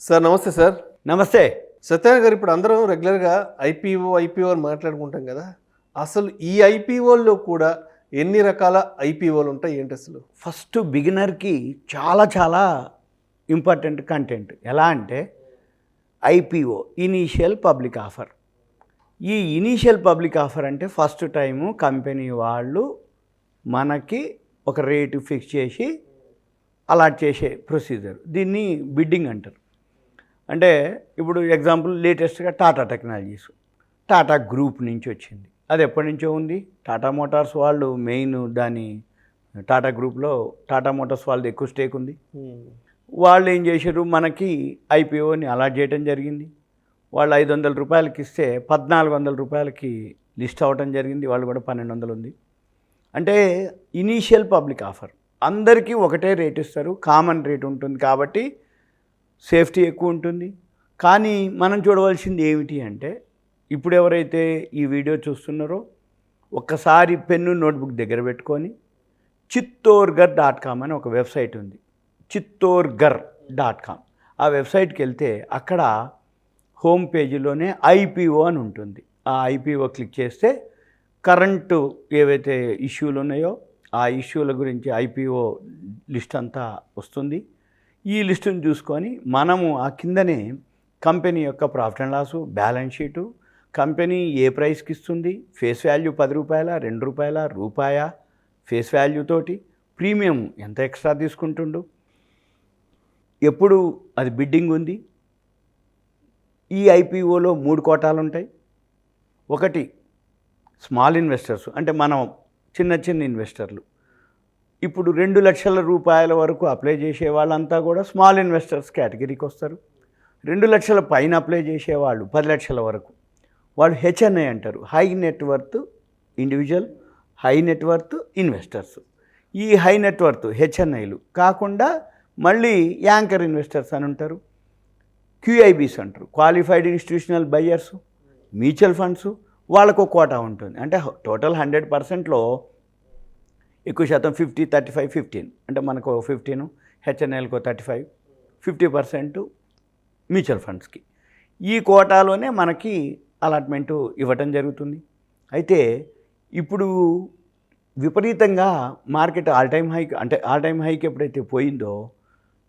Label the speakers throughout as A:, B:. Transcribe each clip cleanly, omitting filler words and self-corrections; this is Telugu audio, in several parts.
A: సార్ నమస్తే సార్.
B: నమస్తే.
A: సత్యనారాయణ గారు, ఇప్పుడు అందరం రెగ్యులర్గా ఐపీఓ అని మాట్లాడుకుంటాం కదా. అసలు ఈ ఐపీఓల్లో కూడా ఎన్ని రకాల ఐపీఓలు ఉంటాయి, ఏంటి అసలు?
B: ఫస్ట్ బిగినర్కి చాలా ఇంపార్టెంట్ కంటెంట్. ఎలా అంటే ఐపీఓ, ఇనీషియల్ పబ్లిక్ ఆఫర్. ఈ ఇనీషియల్ పబ్లిక్ ఆఫర్ అంటే ఫస్ట్ టైము కంపెనీ వాళ్ళు మనకి ఒక రేటు ఫిక్స్ చేసి అలాట్ చేసే ప్రొసీజర్. దీన్ని బిడ్డింగ్ అంటారు. అంటే ఇప్పుడు ఎగ్జాంపుల్ లేటెస్ట్గా టాటా టెక్నాలజీస్, టాటా గ్రూప్ నుంచి వచ్చింది. అది ఎప్పటి నుంచో ఉంది. టాటా మోటార్స్ వాళ్ళు మెయిన్ దాని టాటా గ్రూప్లో టాటా మోటార్స్ వాళ్ళది ఎక్కువ స్టేక్ ఉంది. వాళ్ళు ఏం చేశారు, మనకి ఐపీఓని అలాట్ చేయడం జరిగింది. వాళ్ళు 500 రూపాయలకి ఇస్తే 1400 రూపాయలకి లిస్ట్ అవ్వడం జరిగింది. వాళ్ళు కూడా 1200 ఉంది. అంటే ఇనీషియల్ పబ్లిక్ ఆఫర్, అందరికీ ఒకటే రేట్ ఇస్తారు, కామన్ రేట్ ఉంటుంది కాబట్టి సేఫ్టీ ఎక్కువ ఉంటుంది. కానీ మనం చూడవలసింది ఏమిటి అంటే, ఇప్పుడు ఎవరైతే ఈ వీడియో చూస్తున్నారో ఒక్కసారి పెన్ను నోట్బుక్ దగ్గర పెట్టుకొని చిత్తోర్ఘర్.com అని ఒక వెబ్సైట్ ఉంది. చిత్తోర్ఘర్.com ఆ వెబ్సైట్కి వెళ్తే అక్కడ హోమ్ పేజీలోనే ఐపీఓ అని ఉంటుంది. ఆ ఐపీఓ క్లిక్ చేస్తే కరెంటు ఏవైతే ఇష్యూలు ఉన్నాయో ఆ ఇష్యూల గురించి ఐపీఓ లిస్ట్ అంతా వస్తుంది. ఈ లిస్టును చూసుకొని మనము ఆ కిందనే కంపెనీ యొక్క profit and loss, balance sheet, company ఏ ప్రైస్కి ఇస్తుంది, ఫేస్ వాల్యూ 10 రూపాయల, 2 రూపాయల, రూపాయ ఫేస్ వాల్యూ తోటి, ప్రీమియం ఎంత ఎక్స్ట్రా తీసుకుంటుండు, ఎప్పుడు అది బిడ్డింగ్ ఉంది. ఈ ఐపీఓలో 3 కోటాలు ఉంటాయి. ఒకటి స్మాల్ ఇన్వెస్టర్స్, అంటే మనం చిన్న ఇన్వెస్టర్లు. ఇప్పుడు 2 లక్షల రూపాయల వరకు అప్లై చేసే వాళ్ళంతా కూడా స్మాల్ ఇన్వెస్టర్స్ కేటగిరీకి వస్తారు. 2 లక్షల పైన అప్లై చేసేవాళ్ళు 10 లక్షల వరకు వాళ్ళు హెచ్ఎన్ఐ అంటారు, high net worth individual, high net worth investors. ఈ హై నెట్వర్త్ హెచ్ఎన్ఐలు కాకుండా మళ్ళీ యాంకర్ ఇన్వెస్టర్స్ అని ఉంటారు, క్యూఐబీస్ అంటారు, qualified institutional buyers, mutual funds. వాళ్ళకు ఒక కోటా ఉంటుంది. అంటే టోటల్ 100%లో ఎక్కువ శాతం 50, 35, 15, అంటే మనకు 15, హెచ్ఎన్ఐలకు 35, 50% మ్యూచువల్ ఫండ్స్కి. ఈ కోటాలోనే మనకి అలాట్మెంటు ఇవ్వటం జరుగుతుంది. అయితే ఇప్పుడు విపరీతంగా మార్కెట్ ఆల్ టైమ్ హైకి ఎప్పుడైతే పోయిందో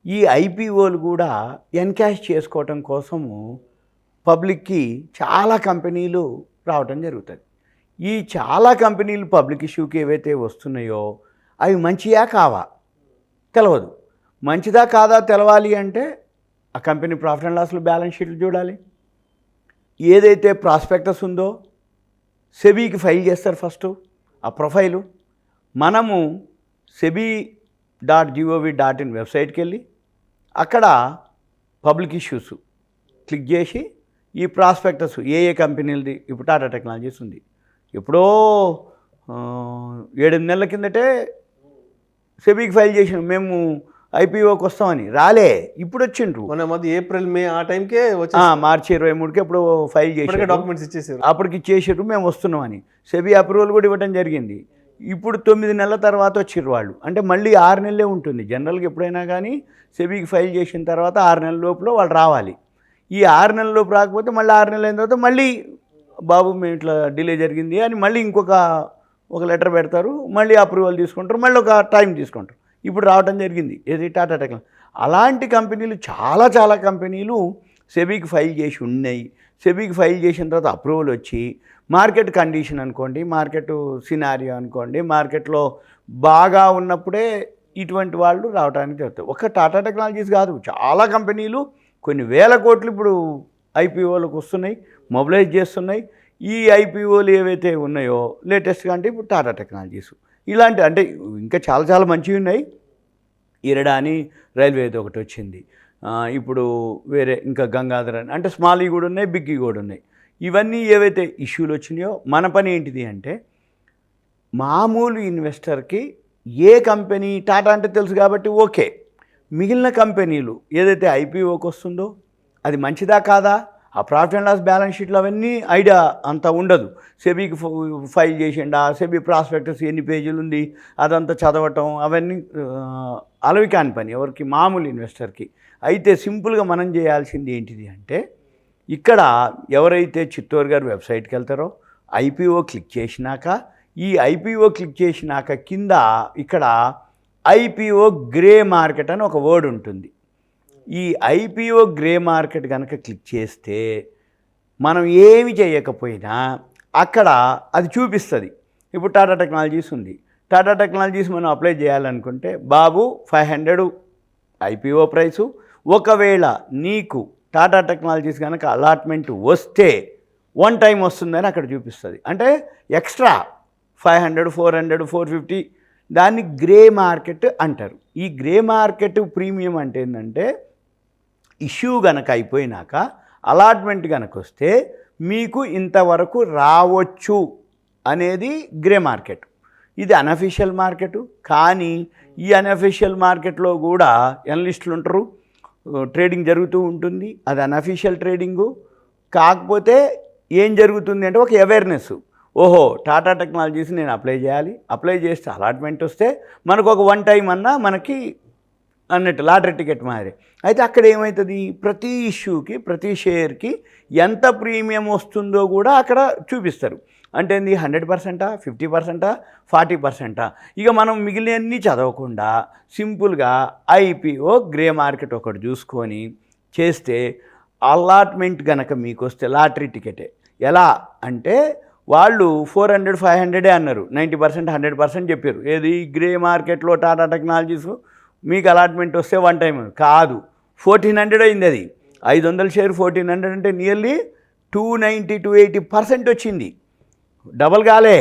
B: ఈ ఐపీఓలు కూడా ఎన్కాష్ చేసుకోవటం కోసము పబ్లిక్కి చాలా కంపెనీలు రావటం జరుగుతుంది. ఈ చాలా కంపెనీలు పబ్లిక్ ఇష్యూకి ఏవైతే వస్తున్నాయో అవి మంచియా కావా తెలవదు. మంచిదా కాదా తెలవాలి అంటే ఆ కంపెనీ ప్రాఫిట్ అండ్ లాస్లు, బ్యాలెన్స్ షీట్లు చూడాలి. ఏదైతే ప్రాస్పెక్టస్ ఉందో సెబీకి ఫైల్ చేస్తారు ఫస్ట్ ఆ ప్రొఫైలు. మనము sebi.gov.in వెబ్సైట్కి వెళ్ళి అక్కడ పబ్లిక్ ఇష్యూస్ క్లిక్ చేసి ఈ ప్రాస్పెక్టస్ ఏ కంపెనీలది, ఇప్పుడు టాటా టెక్నాలజీస్ ఉంది, ఎప్పుడో 7 నెలల కిందటే సెబీకి ఫైల్ చేసాం మేము ఐపీఓకి వస్తామని, రాలే, ఇప్పుడు వచ్చిండ్రు.
A: మన ఏప్రిల్ మే ఆ టైంకే వచ్చి
B: మార్చి 23కి ఎప్పుడు ఫైల్ చేసి
A: డాక్యుమెంట్స్ ఇచ్చేసారు.
B: అప్పటికి ఇచ్చేసారు, మేము వస్తున్నామని. సెబీ అప్రూవల్ కూడా ఇవ్వడం జరిగింది. ఇప్పుడు 9 నెలల తర్వాత వచ్చిర్రు వాళ్ళు. అంటే మళ్ళీ 6 నెలలే ఉంటుంది జనరల్గా. ఎప్పుడైనా కానీ సెబీకి ఫైల్ చేసిన తర్వాత 6 నెలల లోపల వాళ్ళు రావాలి. ఈ 6 నెలల లోపు రాకపోతే మళ్ళీ 6 నెలలు అయిన తర్వాత మళ్ళీ బాబు మేము ఇట్లా డిలే జరిగింది అని మళ్ళీ ఒక లెటర్ పెడతారు, మళ్ళీ అప్రూవల్ తీసుకుంటారు, మళ్ళీ ఒక టైం తీసుకుంటారు. ఇప్పుడు రావడం జరిగింది ఏది టాటా టెక్నాలజీ. అలాంటి కంపెనీలు చాలా కంపెనీలు సెబీకి ఫైల్ చేసి ఉన్నాయి. సెబీకి ఫైల్ చేసిన తర్వాత అప్రూవల్ వచ్చి మార్కెట్ కండిషన్ అనుకోండి, మార్కెట్ సినారియో అనుకోండి, మార్కెట్లో బాగా ఉన్నప్పుడే ఇటువంటి వాళ్ళు రావడానికి జరుగుతాయి. ఒక టాటా టెక్నాలజీస్ కాదు, చాలా కంపెనీలు కొన్ని వేల కోట్లు ఇప్పుడు ఐపీఓలకు వస్తున్నాయి, మొబిలైజ్ చేస్తున్నాయి. ఈ ఐపీఓలు ఏవైతే ఉన్నాయో లేటెస్ట్గా అంటే ఇప్పుడు టాటా టెక్నాలజీస్ ఇలాంటి, అంటే ఇంకా చాలా మంచివి ఉన్నాయి. ఇరడా అని రైల్వేది ఒకటి వచ్చింది. ఇప్పుడు వేరే ఇంకా గంగాధర్ అని, అంటే స్మాల్ కూడా ఉన్నాయి, బిగ్ కూడా ఉన్నాయి. ఇవన్నీ ఏవైతే ఇష్యూలు వచ్చినాయో మన పని ఏంటిది అంటే మామూలు ఇన్వెస్టర్కి ఏ కంపెనీ, టాటా అంటే తెలుసు కాబట్టి ఓకే, మిగిలిన కంపెనీలు ఏదైతే ఐపీఓకి వస్తుందో అది మంచిదా కాదా, ఆ ప్రాఫిట్ అండ్ లాస్ బ్యాలెన్స్ షీట్లు అవన్నీ ఐడియా అంత ఉండదు. సెబీకి ఫైల్ చేసిండా, సెబీ ప్రాస్పెక్టస్ ఎన్ని పేజీలు ఉంది, అదంతా చదవటం అవన్నీ అలవి కాని పని ఎవరికి, మామూలు ఇన్వెస్టర్కి. అయితే సింపుల్గా మనం చేయాల్సింది ఏంటిది అంటే, ఇక్కడ ఎవరైతే చిత్తూరు గారు వెబ్సైట్కి వెళ్తారో ఐపీఓ క్లిక్ చేసినాక, ఈ ఐపీఓ క్లిక్ చేసినాక కింద ఇక్కడ ఐపీఓ గ్రే మార్కెట్ అని ఒక వర్డ్ ఉంటుంది. ఈ ఐపీఓ గ్రే మార్కెట్ కనుక క్లిక్ చేస్తే మనం ఏమి చేయకపోయినా అక్కడ అది చూపిస్తుంది. ఇప్పుడు టాటా టెక్నాలజీస్ ఉంది, టాటా టెక్నాలజీస్ మనం అప్లై చేయాలనుకుంటే బాబు 500 ఐపీఓ ప్రైసు, ఒకవేళ నీకు టాటా టెక్నాలజీస్ కనుక అలాట్మెంట్ వస్తే 1 టైం వస్తుందని అక్కడ చూపిస్తుంది. అంటే ఎక్స్ట్రా 500, 400, 450 దాన్ని గ్రే మార్కెట్ అంటారు. ఈ గ్రే మార్కెట్ ప్రీమియం అంటే ఏంటంటే, ఇష్యూ కనుక అయిపోయినాక అలాట్మెంట్ కనుక వస్తే మీకు ఇంతవరకు రావచ్చు అనేది గ్రే మార్కెట్. ఇది అనఫిషియల్ మార్కెట్. కానీ ఈ అనఫిషియల్ మార్కెట్లో కూడా ఎనలిస్టులు ఉంటారు, ట్రేడింగ్ జరుగుతూ ఉంటుంది. అది అనఫిషియల్ ట్రేడింగు. కాకపోతే ఏం జరుగుతుంది అంటే ఒక అవేర్నెస్, ఓహో టాటా టెక్నాలజీస్ నేను అప్లై చేయాలి, అప్లై చేస్తే అలాట్మెంట్ వస్తే మనకు ఒక 1 టైం అన్నా మనకి అన్నట్టు లాటరీ టికెట్ మాదిరి. అయితే అక్కడ ఏమవుతుంది, ప్రతి ఇష్యూకి ప్రతి షేర్కి ఎంత ప్రీమియం వస్తుందో కూడా అక్కడ చూపిస్తారు. అంటే 100%, 50%, 40%. ఇక మనం మిగిలినన్నీ చదవకుండా సింపుల్గా ఐపీఓ గ్రే మార్కెట్ ఒకటి చూసుకొని చేస్తే అలాట్మెంట్ కనుక మీకు వస్తే లాటరీ టికెటే. ఎలా అంటే వాళ్ళు 400, 500 అన్నారు, 90%, 100% చెప్పారు. ఏది గ్రే మార్కెట్లో టాటా టెక్నాలజీస్ మీకు అలాట్మెంట్ వస్తే 1 టైం కాదు, 1400 అయింది. అది 500 షేర్ 1400 అంటే నియర్లీ 290, 280% వచ్చింది. డబల్ కాలే,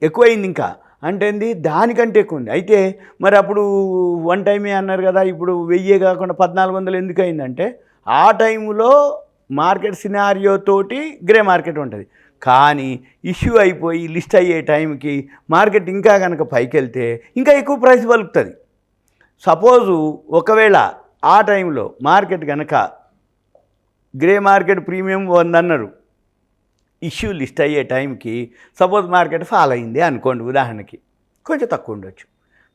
B: ఎక్కువైంది. ఇంకా అంటే దానికంటే ఎక్కువ ఉంది. అయితే మరి అప్పుడు 1 టైమే అన్నారు కదా, ఇప్పుడు 1000 కాకుండా 1400 ఎందుకు అయిందంటే ఆ టైంలో మార్కెట్ సినారియో తోటి గ్రే మార్కెట్ ఉంటుంది. కానీ ఇష్యూ అయిపోయి లిస్ట్ అయ్యే టైంకి మార్కెట్ ఇంకా కనుక పైకి వెళ్తే ఇంకా ఎక్కువ ప్రైస్ పలుకుతుంది. సపోజు ఒకవేళ ఆ టైంలో మార్కెట్ కనుక గ్రే మార్కెట్ ప్రీమియం 100 అన్నారు, ఇష్యూ లిస్ట్ అయ్యే టైంకి సపోజ్ మార్కెట్ ఫాల్ అయింది అనుకోండి, ఉదాహరణకి కొంచెం తక్కువ ఉండొచ్చు.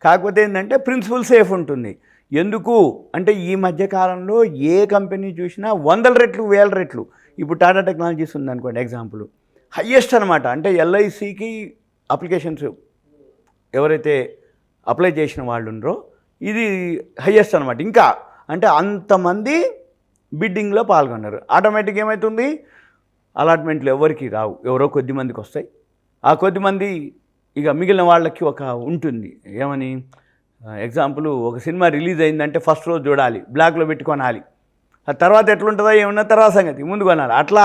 B: కాకపోతే ఏంటంటే ప్రిన్సిపల్ సేఫ్ ఉంటుంది. ఎందుకు అంటే ఈ మధ్యకాలంలో ఏ కంపెనీ చూసినా 100 రెట్లు 1000 రెట్లు. ఇప్పుడు టాటా టెక్నాలజీస్ ఉందనుకోండి ఎగ్జాంపుల్, హయ్యెస్ట్ అనమాట. అంటే ఎల్ఐసికి అప్లికేషన్స్ ఎవరైతే అప్లై చేసిన వాళ్ళు ఉన్నారో ఇది హయ్యెస్ట్ అనమాట. ఇంకా అంటే అంతమంది బిడ్డింగ్లో పాల్గొన్నారు. ఆటోమేటిక్ ఏమవుతుంది, అలాట్మెంట్లు ఎవరికి రావు, ఎవరో కొద్ది మందికి వస్తాయి. ఆ కొద్దిమంది ఇక మిగిలిన వాళ్ళకి ఒక ఉంటుంది ఏమని, ఎగ్జాంపుల్ ఒక సినిమా రిలీజ్ అయిందంటే ఫస్ట్ రోజు చూడాలి, బ్లాక్లో పెట్టి కొనాలి. ఆ తర్వాత ఎట్లుంటుందో ఏమన్నా తర్వాత సంగతి, ముందు కొనాలి. అట్లా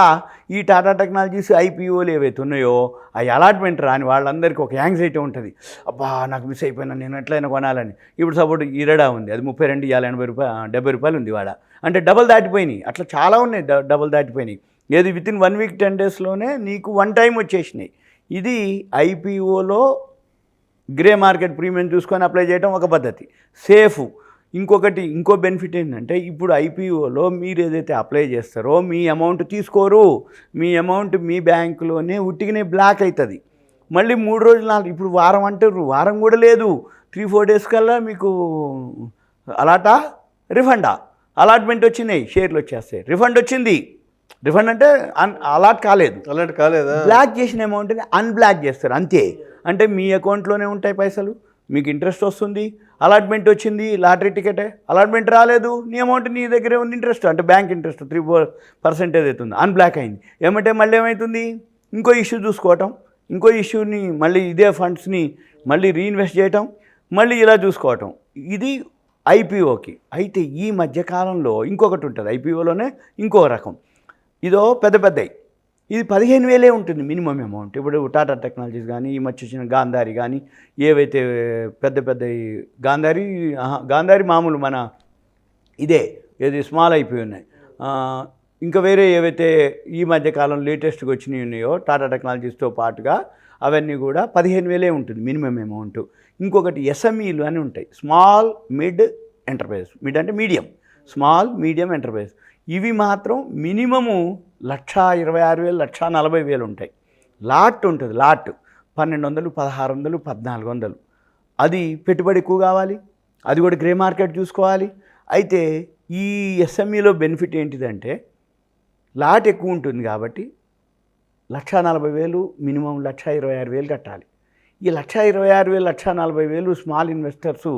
B: ఈ టాటా టెక్నాలజీస్ ఐపీఓలు ఏవైతే ఉన్నాయో ఆ అలాట్మెంట్ రాని వాళ్ళందరికీ ఒక యాంగ్జైటీ ఉంటుంది. అబ్బా నాకు మిస్ అయిపోయినా, నేను ఎట్లయినా కొనాలని. ఇప్పుడు సపోర్ట్ ఇరడా ఉంది, అది 32 ఇవాళ 80 రూపాయలు 70 రూపాయలు ఉంది వాడ. అంటే డబల్ దాటిపోయినాయి. అట్లా చాలా ఉన్నాయి డబల్ దాటిపోయినాయి. ఏది వితిన్ 1 వీక్ 10 డేస్లోనే నీకు 1 టైం వచ్చేసినాయి. ఇది ఐపీఓలో గ్రే మార్కెట్ ప్రీమియం చూసుకొని అప్లై చేయడం ఒక పద్ధతి, సేఫ్. ఇంకో బెనిఫిట్ ఏంటంటే, ఇప్పుడు ఐపీఓలో మీరు ఏదైతే అప్లై చేస్తారో మీ అమౌంట్ తీసుకోరు, మీ అమౌంట్ మీ బ్యాంకులోనే ఉట్టిగానే బ్లాక్ అవుతుంది. మళ్ళీ 3 రోజులు 4, ఇప్పుడు వారం అంటారు, వారం కూడా లేదు, 3-4 డేస్ కల్లా మీకు అలాటా రిఫండా, అలాట్మెంట్ వచ్చినాయి, షేర్లు వచ్చేస్తాయి, రిఫండ్ వచ్చింది. రిఫండ్ అంటే అలాట్ కాలేదా, బ్లాక్ చేసిన అమౌంట్ని అన్బ్లాక్ చేస్తారు అంతే. అంటే మీ అకౌంట్లోనే ఉంటాయి పైసలు, మీకు ఇంట్రెస్ట్ వస్తుంది. అలాట్మెంట్ వచ్చింది, లాటరీ టికెటే, అలాట్మెంట్ రాలేదు, నీ అమౌంట్ నీ దగ్గరే ఉంది, ఇంట్రెస్ట్ అంటే బ్యాంక్ ఇంట్రెస్ట్ 3-4% అవుతుంది, అన్బ్లాక్ అయింది. ఏమంటే మళ్ళీ ఏమవుతుంది, ఇంకో ఇష్యూ చూసుకోవటం, ఇంకో ఇష్యూని మళ్ళీ ఇదే ఫండ్స్ని మళ్ళీ రీఇన్వెస్ట్ చేయటం, మళ్ళీ ఇలా చూసుకోవటం. ఇది ఐపీఓకి. అయితే ఈ మధ్యకాలంలో ఇంకొకటి ఉంటుంది ఐపీఓలోనే, ఇంకో రకం. ఇదో పెద్దవి, ఇది 15,000 ఉంటుంది మినిమం అమౌంట్. ఇప్పుడు టాటా టెక్నాలజీస్ కానీ, ఈ మధ్య వచ్చిన గాంధారి కానీ, ఏవైతే పెద్ద గాంధారి మామూలు మన ఇదే ఏది స్మాల్ అయిపోయి ఉన్నాయి. ఇంకా వేరే ఏవైతే ఈ మధ్యకాలం లేటెస్ట్గా వచ్చినవి ఉన్నాయో టాటా టెక్నాలజీస్తో పాటుగా అవన్నీ కూడా 15,000 ఉంటుంది మినిమం అమౌంట్. ఇంకొకటి ఎస్ఎంఈలు అని ఉంటాయి, స్మాల్ మిడ్ ఎంటర్ప్రైజ్. మిడ్ అంటే మీడియం, స్మాల్ మీడియం ఎంటర్ప్రైజ్. ఇవి మాత్రం మినిమము 1,26,000 1,40,000 ఉంటాయి. లాట్ ఉంటుంది, లాట్ 1,200 1,600 1,400. అది పెట్టుబడి ఎక్కువ కావాలి, అది కూడా గ్రే మార్కెట్ చూసుకోవాలి. అయితే ఈ ఎస్ఎంఈలో బెనిఫిట్ ఏంటిదంటే లాట్ ఎక్కువ ఉంటుంది కాబట్టి 1,40,000 మినిమం 1,26,000 కట్టాలి. ఈ 1,26,000 1,40,000 స్మాల్ ఇన్వెస్టర్సు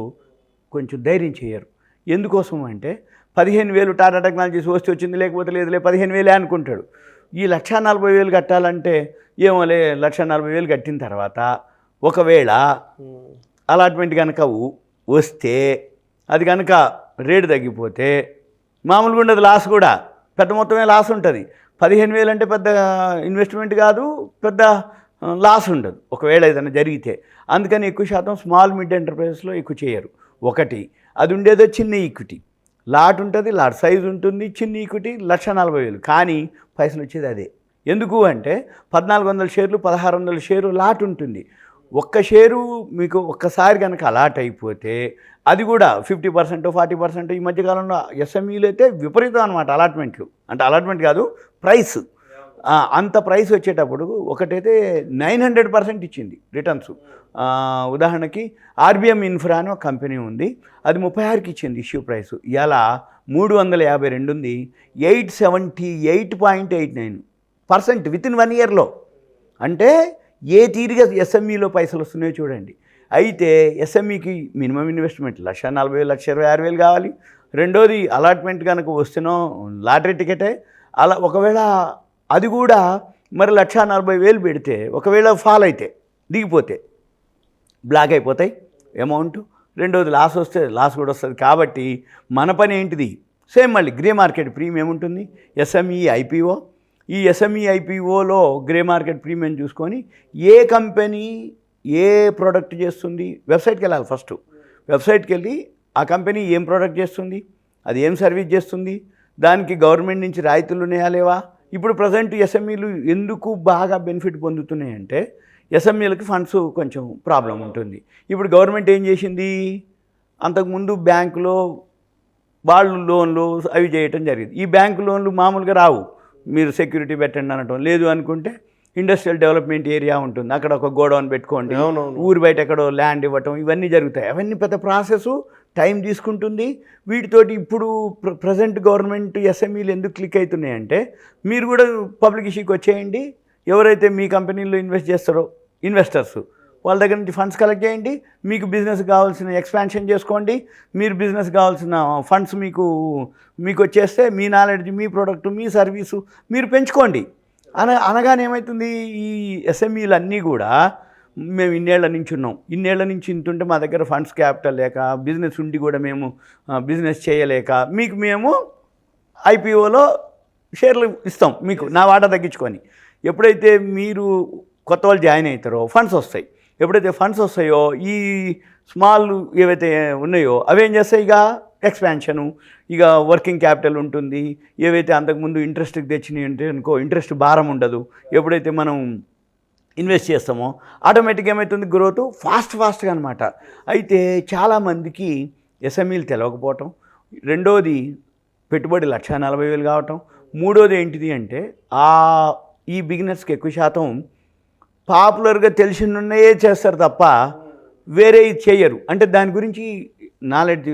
B: కొంచెం ధైర్యం చేయరు. ఎందుకోసం అంటే 15,000 టాటా టెక్నాలజీస్ వచ్చింది, లేకపోతే లేదులే 15,000 అనుకుంటాడు. ఈ 1,40,000 కట్టాలంటే ఏమోలే 1,40,000 కట్టిన తర్వాత ఒకవేళ అలాట్మెంట్ కనుక వస్తే అది కనుక రేటు తగ్గిపోతే మామూలుగా ఉండదు, లాస్ కూడా పెద్ద మొత్తమే లాస్ ఉంటుంది. 15,000 అంటే పెద్ద ఇన్వెస్ట్మెంట్ కాదు, పెద్ద లాస్ ఉండదు ఒకవేళ ఏదైనా జరిగితే. అందుకని ఎక్కువ శాతం స్మాల్ మిడ్ ఎంటర్ప్రైజెస్లో ఎక్కువ చేయరు. ఒకటి అది ఉండేదో చిన్న ఈక్విటీ, లాట్ ఉంటుంది, లాట్ సైజ్ ఉంటుంది, చిన్న ఈక్విటీ 1,40,000, కానీ పైసలు వచ్చేది అదే. ఎందుకు అంటే 1,400 షేర్లు 1,600 షేరు లాట్ ఉంటుంది. ఒక్క షేరు మీకు ఒక్కసారి కనుక అలాట్ అయిపోతే అది కూడా 50% 40%. ఈ మధ్యకాలంలో ఎస్ఎంఈలు అయితే విపరీతం అనమాట అలాట్మెంట్లు. అంటే అలాట్మెంట్ కాదు, ప్రైస్ అంత ప్రైస్ వచ్చేటప్పుడు ఒకటైతే 900% ఇచ్చింది రిటర్న్స్. ఉదాహరణకి ఆర్బిఎం ఇన్ఫ్రా అని ఒక కంపెనీ ఉంది, అది 36కి ఇచ్చింది ఇష్యూ ప్రైస్. ఇలా 352 ఉంది, 878.89% వితిన్ 1 ఇయర్లో. అంటే ఏ తీరుగా ఎస్ఎంఈలో పైసలు వస్తున్నాయో చూడండి. అయితే ఎస్ఎంఈకి మినిమం ఇన్వెస్ట్మెంట్ 1,40,000 1,26,000 కావాలి. రెండోది అలాట్మెంట్ కనుక వస్తేనో లాటరీ టికెటే. అలా ఒకవేళ అది కూడా మరి 1,40,000 పెడితే ఒకవేళ ఫాల్ అయితే దిగిపోతే బ్లాక్ అయిపోతాయి అమౌంట్. రెండోది లాస్ వస్తే లాస్ కూడా వస్తుంది. కాబట్టి మన పని ఏంటిది, సేమ్ మళ్ళీ గ్రే మార్కెట్ ప్రీమియం ఉంటుంది, ఎస్ఎంఈ ఐపీఓ. ఈ ఎస్ఎంఈ ఐపీఓలో గ్రే మార్కెట్ ప్రీమియం చూసుకొని ఏ కంపెనీ ఏ ప్రోడక్ట్ చేస్తుంది, వెబ్సైట్కి వెళ్ళాలి. ఫస్ట్ వెబ్సైట్కి వెళ్ళి ఆ కంపెనీ ఏం ప్రోడక్ట్ చేస్తుంది, అది ఏం సర్వీస్ చేస్తుంది, దానికి గవర్నమెంట్ నుంచి రాయితీలు ఉన్నాయా లేవా. ఇప్పుడు ప్రజెంట్ ఎస్ఎంఈలు ఎందుకు బాగా బెనిఫిట్ పొందుతున్నాయంటే ఎస్ఎంఈలకి ఫండ్స్ కొంచెం ప్రాబ్లం ఉంటుంది. ఇప్పుడు గవర్నమెంట్ ఏం చేసింది, అంతకుముందు బ్యాంకులో వాళ్ళు లోన్లు అవి చేయటం జరిగింది. ఈ బ్యాంకు లోన్లు మామూలుగా రావు, మీరు సెక్యూరిటీ పెట్టండి అనటం. లేదు అనుకుంటే ఇండస్ట్రియల్ డెవలప్మెంట్ ఏరియా ఉంటుంది, అక్కడ ఒక గోడౌన్ పెట్టుకోండి, ఊరు బయట ఎక్కడో ల్యాండ్ ఇవ్వటం, ఇవన్నీ జరుగుతాయి. అవన్నీ పెద్ద ప్రాసెస్, టైం తీసుకుంటుంది. వీటితోటి ఇప్పుడు ప్రజెంట్ గవర్నమెంట్ ఎస్ఎంఈలు ఎందుకు క్లిక్ అవుతున్నాయంటే మీరు కూడా పబ్లిక్ ఇష్యూకి వచ్చేయండి, ఎవరైతే మీ కంపెనీలో ఇన్వెస్ట్ చేస్తారో ఇన్వెస్టర్స్ వాళ్ళ దగ్గర నుంచి ఫండ్స్ కలెక్ట్ చేయండి, మీకు బిజినెస్ కావాల్సిన ఎక్స్పాన్షన్ చేసుకోండి, మీరు బిజినెస్ కావాల్సిన ఫండ్స్ మీకు వచ్చేస్తే మీ నాలెడ్జ్, మీ ప్రోడక్ట్, మీ సర్వీసు మీరు పెంచుకోండి. అనగానే ఏమవుతుంది, ఈ ఎస్ఎంఈలు అన్నీ కూడా మేము ఇన్నేళ్ల నుంచి ఉన్నాం, ఇన్నేళ్ల నుంచి ఇంతుంటే మా దగ్గర ఫండ్స్ క్యాపిటల్ లేక బిజినెస్ ఉండి కూడా మేము బిజినెస్ చేయలేక మీకు మేము ఐపీఓలో షేర్లు ఇస్తాం, మీకు నా వాటా తగ్గించుకొని. ఎప్పుడైతే మీరు కొత్త వాళ్ళు జాయిన్ అవుతారో ఫండ్స్ వస్తాయి. ఎప్పుడైతే ఫండ్స్ వస్తాయో ఈ స్మాల్ ఏవైతే ఉన్నాయో అవేం చేస్తాయి, ఇక ఎక్స్పాన్షను, ఇక వర్కింగ్ క్యాపిటల్ ఉంటుంది. ఏవైతే అంతకుముందు ఇంట్రెస్ట్కి తెచ్చినాయి అంటే అనుకో ఇంట్రెస్ట్ భారం ఉండదు. ఎప్పుడైతే మనం ఇన్వెస్ట్ చేస్తామో ఆటోమేటిక్గా ఏమవుతుంది, గ్రోత్ ఫాస్ట్గా అనమాట. అయితే చాలామందికి ఎస్ఎంఈలు తెలవకపోవటం, రెండోది పెట్టుబడి 1,40,000 కావటం, మూడోది ఏంటిది అంటే ఈ బిగినర్స్కి ఎక్కువ శాతం పాపులర్గా తెలిసినయే చేస్తారు తప్ప వేరే చేయరు. అంటే దాని గురించి నాలెడ్జ్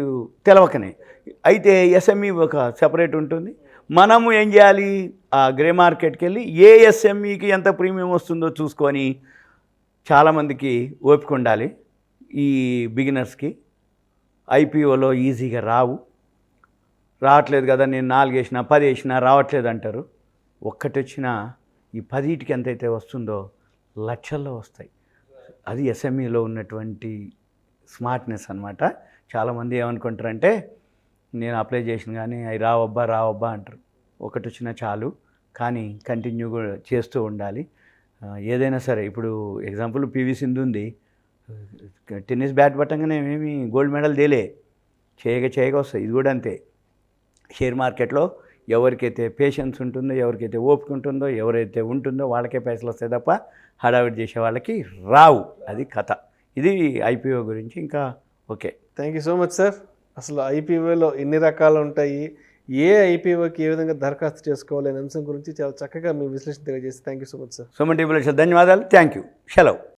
B: తెలవకనే. అయితే ఎస్ఎంఈ ఒక సెపరేట్ ఉంటుంది. మనము ఏం చేయాలి, ఆ గ్రే మార్కెట్కి వెళ్ళి ఏ ఎస్ఎంఈకి ఎంత ప్రీమియం వస్తుందో చూసుకొని, చాలామందికి ఓపిక ఉండాలి. ఈ బిగినర్స్కి ఐపీఓలో ఈజీగా రావట్లేదు కదా, నేను 4 వేసినా 10 వేసినా రావట్లేదు అంటారు. ఒక్కటి వచ్చినా ఈ 10కి ఎంతైతే వస్తుందో లక్షల్లో వస్తాయి. అది ఎస్ఎంఈలో ఉన్నటువంటి స్మార్ట్నెస్ అనమాట. చాలామంది ఏమనుకుంటారంటే నేను అప్లై చేసిన కానీ అవి రావబ్బా అంటారు. ఒకటి వచ్చినా చాలు, కానీ కంటిన్యూ కూడా చేస్తూ ఉండాలి. ఏదైనా సరే, ఇప్పుడు ఎగ్జాంపుల్ పివి సింధు ఉంది, టెన్నిస్ బ్యాట్ పట్టంగానే ఏమేమి గోల్డ్ మెడల్ తేలే, చేయగా వస్తాయి. ఇది కూడా అంతే. షేర్ మార్కెట్లో ఎవరికైతే పేషెన్స్ ఉంటుందో, ఎవరికైతే ఓపిక ఉంటుందో, ఎవరైతే ఉంటుందో వాళ్ళకే పైసలు వస్తాయి తప్ప హడావిడి చేసే వాళ్ళకి రావు. అది కథ. ఇది ఐపీఓ గురించి. ఇంకా okay,
A: thank you so much sir. అసలు ఐపీఓలో ఎన్ని రకాలు ఉంటాయి, ఏ ఐపీఓకి ఏ విధంగా దరఖాస్తు చేసుకోవాలి అనే అంశం గురించి చాలా చక్కగా మీ విశ్లేషణ తెలియజేసి thank you so much sir.
B: Suman TV ధన్యవాదాలు. Thank you. సెలవు.